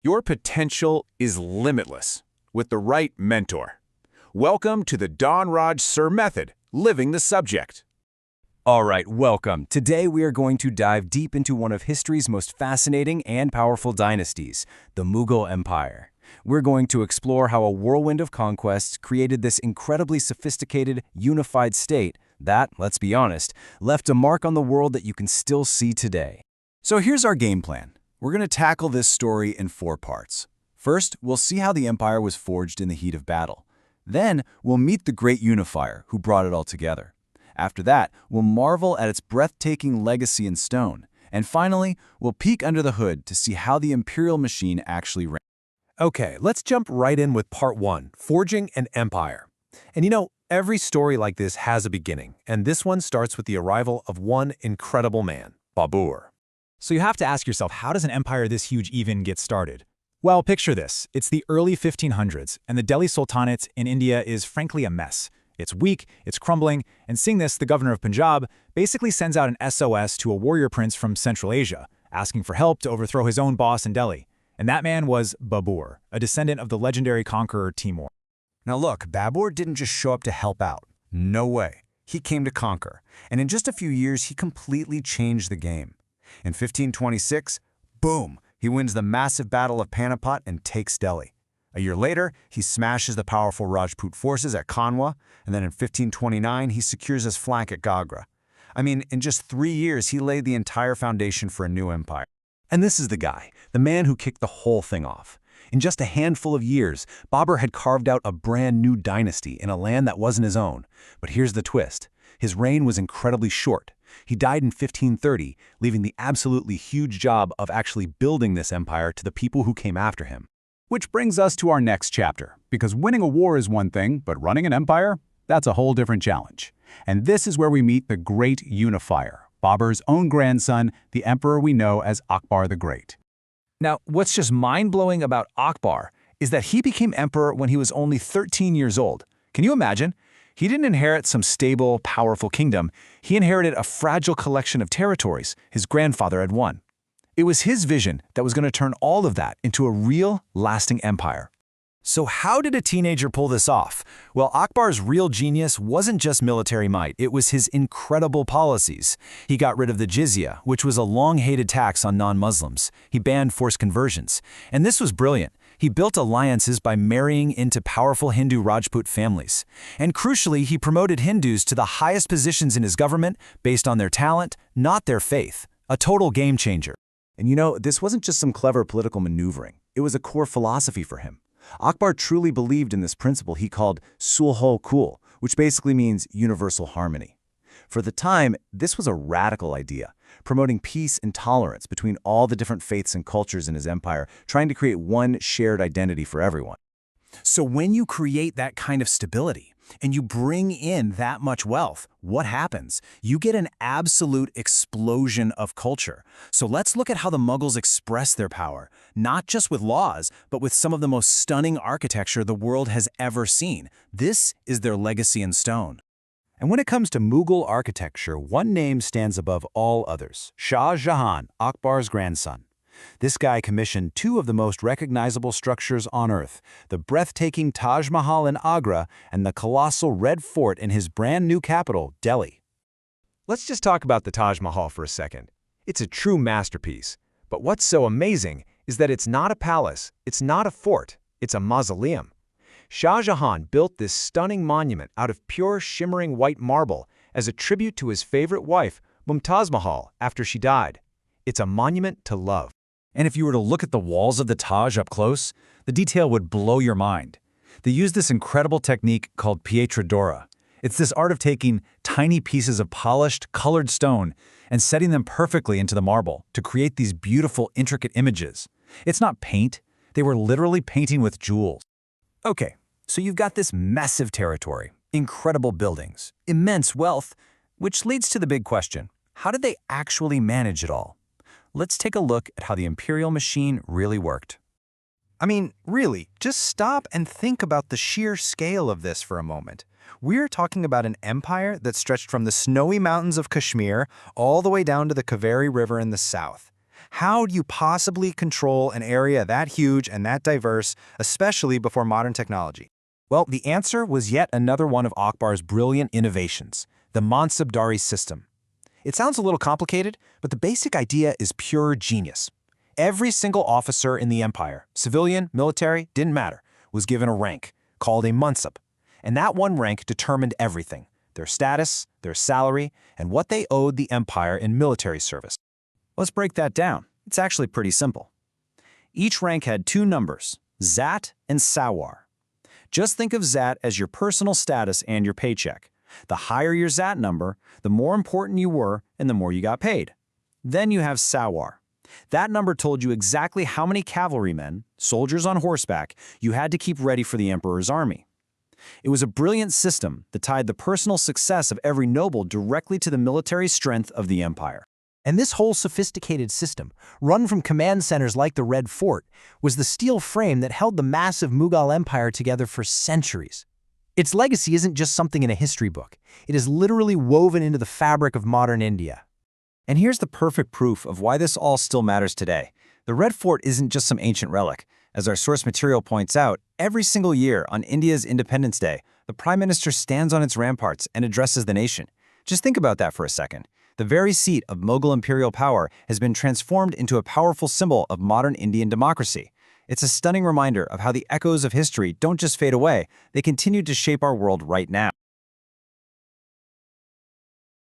Your potential is limitless with the right mentor. Welcome to the Don Raj Sir Method, Living the Subject. All right, welcome. Today we are going to dive deep into one of history's most fascinating and powerful dynasties, the Mughal Empire. We're going to explore how a whirlwind of conquests created this incredibly sophisticated, unified state that, let's be honest, left a mark on the world that you can still see today. So here's our game plan. We're going to tackle this story in 4 parts. First, we'll see how the empire was forged in the heat of battle. Then, we'll meet the great unifier who brought it all together. After that, we'll marvel at its breathtaking legacy in stone. And finally, we'll peek under the hood to see how the imperial machine actually ran. Okay, let's jump right in with part 1, Forging an Empire. And every story like this has a beginning, and this one starts with the arrival of one incredible man, Babur. So you have to ask yourself, how does an empire this huge even get started? Well, picture this. It's the early 1500s, and the Delhi Sultanate in India is frankly a mess. It's weak, it's crumbling, and seeing this, the governor of Punjab basically sends out an SOS to a warrior prince from Central Asia, asking for help to overthrow his own boss in Delhi. And that man was Babur, a descendant of the legendary conqueror Timur. Now look, Babur didn't just show up to help out. No way. He came to conquer, and in just a few years, he completely changed the game. In 1526, boom, he wins the massive Battle of Panipat and takes Delhi. A year later, he smashes the powerful Rajput forces at Kanwa, and then in 1529, he secures his flank at Gagra. I mean, in just 3 years, he laid the entire foundation for a new empire. And this is the guy, the man who kicked the whole thing off. In just a handful of years, Babur had carved out a brand new dynasty in a land that wasn't his own. But here's the twist. His reign was incredibly short. He died in 1530, leaving the absolutely huge job of actually building this empire to the people who came after him. Which brings us to our next chapter, because winning a war is one thing, but running an empire, that's a whole different challenge. And this is where we meet the great unifier, Babur's own grandson, the emperor we know as Akbar the Great. Now, what's just mind-blowing about Akbar is that he became emperor when he was only 13 years old. Can you imagine? He didn't inherit some stable, powerful kingdom. He inherited a fragile collection of territories his grandfather had won. It was his vision that was going to turn all of that into a real, lasting empire. So how did a teenager pull this off? Well, Akbar's real genius wasn't just military might, it was his incredible policies. He got rid of the jizya, which was a long-hated tax on non-Muslims. He banned forced conversions. And this was brilliant. He built alliances by marrying into powerful Hindu Rajput families. And crucially, he promoted Hindus to the highest positions in his government based on their talent, not their faith. A total game changer. And this wasn't just some clever political maneuvering. It was a core philosophy for him. Akbar truly believed in this principle he called Sulh Kul, which basically means universal harmony. For the time, this was a radical idea, promoting peace and tolerance between all the different faiths and cultures in his empire, trying to create one shared identity for everyone. So when you create that kind of stability, and you bring in that much wealth, what happens? You get an absolute explosion of culture. So let's look at how the Mughals express their power, not just with laws, but with some of the most stunning architecture the world has ever seen. This is their legacy in stone. And when it comes to Mughal architecture, one name stands above all others: Shah Jahan, Akbar's grandson. This guy commissioned 2 of the most recognizable structures on Earth, the breathtaking Taj Mahal in Agra and the colossal Red Fort in his brand new capital, Delhi. Let's just talk about the Taj Mahal for a second. It's a true masterpiece. But what's so amazing is that it's not a palace, it's not a fort, it's a mausoleum. Shah Jahan built this stunning monument out of pure shimmering white marble as a tribute to his favorite wife, Mumtaz Mahal, after she died. It's a monument to love. And if you were to look at the walls of the Taj up close, the detail would blow your mind. They use this incredible technique called pietra dura. It's this art of taking tiny pieces of polished, colored stone and setting them perfectly into the marble to create these beautiful, intricate images. It's not paint. They were literally painting with jewels. Okay, so you've got this massive territory, incredible buildings, immense wealth, which leads to the big question. How did they actually manage it all? Let's take a look at how the imperial machine really worked. I mean, really, just stop and think about the sheer scale of this for a moment. We're talking about an empire that stretched from the snowy mountains of Kashmir all the way down to the Kaveri River in the south. How do you possibly control an area that huge and that diverse, especially before modern technology? Well, the answer was yet another one of Akbar's brilliant innovations, the Mansabdari system. It sounds a little complicated, but the basic idea is pure genius. Every single officer in the empire, civilian, military, didn't matter, was given a rank, called a mansab. And that one rank determined everything: their status, their salary, and what they owed the empire in military service. Let's break that down. It's actually pretty simple. Each rank had two numbers, Zat and Sawar. Just think of Zat as your personal status and your paycheck. The higher your Zat number, the more important you were and the more you got paid. Then you have Sawar. That number told you exactly how many cavalrymen, soldiers on horseback, you had to keep ready for the emperor's army. It was a brilliant system that tied the personal success of every noble directly to the military strength of the empire. And this whole sophisticated system, run from command centers like the Red Fort, was the steel frame that held the massive Mughal Empire together for centuries. Its legacy isn't just something in a history book. It is literally woven into the fabric of modern India. And here's the perfect proof of why this all still matters today. The Red Fort isn't just some ancient relic. As our source material points out, every single year on India's Independence Day, the Prime Minister stands on its ramparts and addresses the nation. Just think about that for a second. The very seat of Mughal imperial power has been transformed into a powerful symbol of modern Indian democracy. It's a stunning reminder of how the echoes of history don't just fade away, they continue to shape our world right now.